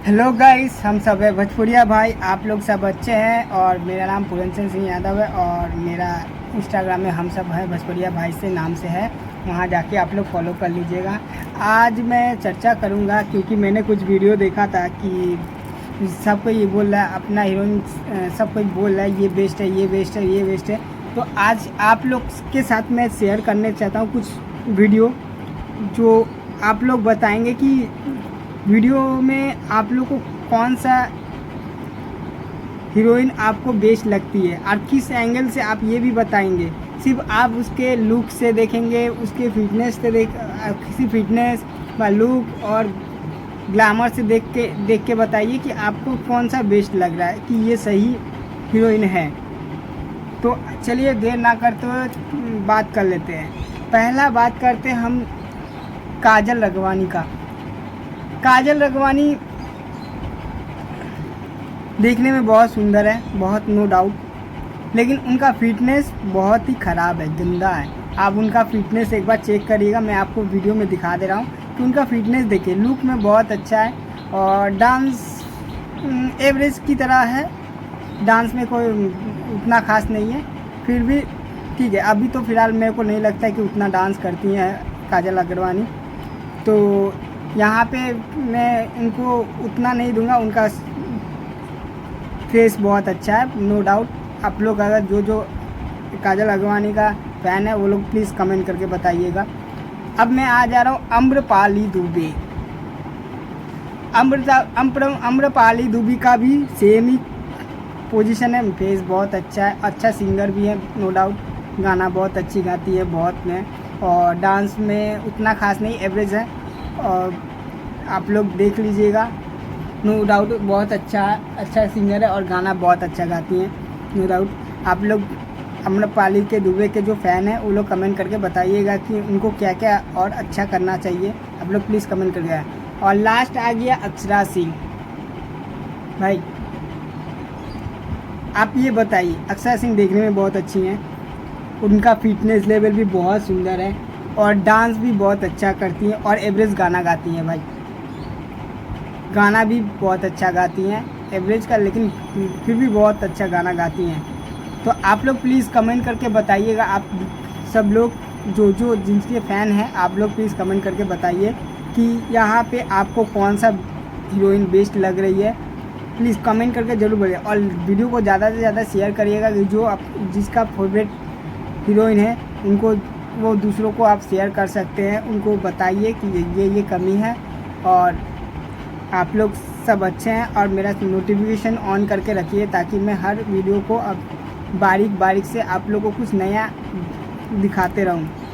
Hello guys, हम सब है भोजपुरिया भाई। आप लोग सब अच्छे हैं और मेरा नाम पूरनचंद सिंह यादव है और मेरा इंस्टाग्राम में हम सब है भोजपुरिया भाई से नाम से है। वहाँ जाके आप लोग फॉलो कर लीजिएगा। आज मैं चर्चा करूँगा क्योंकि मैंने कुछ वीडियो देखा था कि सब कोई ये बोल रहा है, अपना हीरोइन सब कोई बोल रहा है ये बेस्ट है, ये बेस्ट है, ये बेस्ट है। तो आज आप लोग के साथ मैं शेयर करने चाहता हूँ कुछ वीडियो जो आप लोग बताएंगे कि वीडियो में आप लोग को कौन सा हीरोइन आपको बेस्ट लगती है और किस एंगल से आप ये भी बताएंगे। सिर्फ आप उसके लुक से देखेंगे, उसके फिटनेस से किसी फिटनेस व लुक और ग्लैमर से देख के बताइए कि आपको कौन सा बेस्ट लग रहा है कि ये सही हीरोइन है। तो चलिए देर ना करते हुए बात कर लेते हैं। पहला बात करते हैं हम काजल राघवानी का। काजल राघवानी देखने में बहुत सुंदर है, बहुत नो डाउट, लेकिन उनका फिटनेस बहुत ही ख़राब है, गंदा है। आप उनका फिटनेस एक बार चेक करिएगा, मैं आपको वीडियो में दिखा दे रहा हूँ कि उनका फिटनेस देखिए। लुक में बहुत अच्छा है और डांस एवरेज की तरह है, डांस में कोई उतना खास नहीं है, फिर भी ठीक है। अभी तो फ़िलहाल मेरे को नहीं लगता है कि उतना डांस करती हैं काजल राघवानी। तो यहाँ पे मैं उनको उतना नहीं दूंगा, उनका फेस बहुत अच्छा है, नो डाउट। आप लोग अगर जो काजल राघवानी का फ़ैन है वो लोग प्लीज़ कमेंट करके बताइएगा। अब मैं आ जा रहा हूँ आम्रपाली दुबे। आम्रपाली दुबे का भी सेम ही पोजीशन है, फेस बहुत अच्छा है, अच्छा सिंगर भी है, नो डाउट। गाना बहुत अच्छी गाती है, बहुत में, और डांस में उतना खास नहीं, एवरेज है। और आप लोग देख लीजिएगा, नो डाउट बहुत अच्छा सिंगर है और गाना बहुत अच्छा गाती हैं, नो डाउट। आप लोग आम्रपाली के दुबे के जो फ़ैन हैं वो लोग कमेंट करके बताइएगा कि उनको क्या क्या और अच्छा करना चाहिए। आप लोग प्लीज़ कमेंट करके। और लास्ट आ गया अक्षरा सिंह। भाई आप ये बताइए, अक्षरा सिंह देखने में बहुत अच्छी हैं, उनका फिटनेस लेवल भी बहुत सुंदर है और डांस भी बहुत अच्छा करती हैं और एवरेज गाना गाती हैं। भाई गाना भी बहुत अच्छा गाती हैं, एवरेज का, लेकिन फिर भी बहुत अच्छा गाना गाती हैं। तो आप लोग प्लीज़ कमेंट करके बताइएगा। आप सब लोग जो जिनके फ़ैन हैं, आप लोग प्लीज़ कमेंट करके बताइए कि यहाँ पे आपको कौन सा हीरोइन बेस्ट लग रही है। प्लीज़ कमेंट करके ज़रूर बोलिए और वीडियो को ज़्यादा से ज़्यादा शेयर करिएगा कि जो आप जिसका फेवरेट हीरोइन है उनको, वो दूसरों को आप शेयर कर सकते हैं, उनको बताइए कि ये कमी है। और आप लोग सब अच्छे हैं और मेरा नोटिफिकेशन ऑन करके रखिए ताकि मैं हर वीडियो को अब बारीक बारीक से आप लोगों को कुछ नया दिखाते रहूं।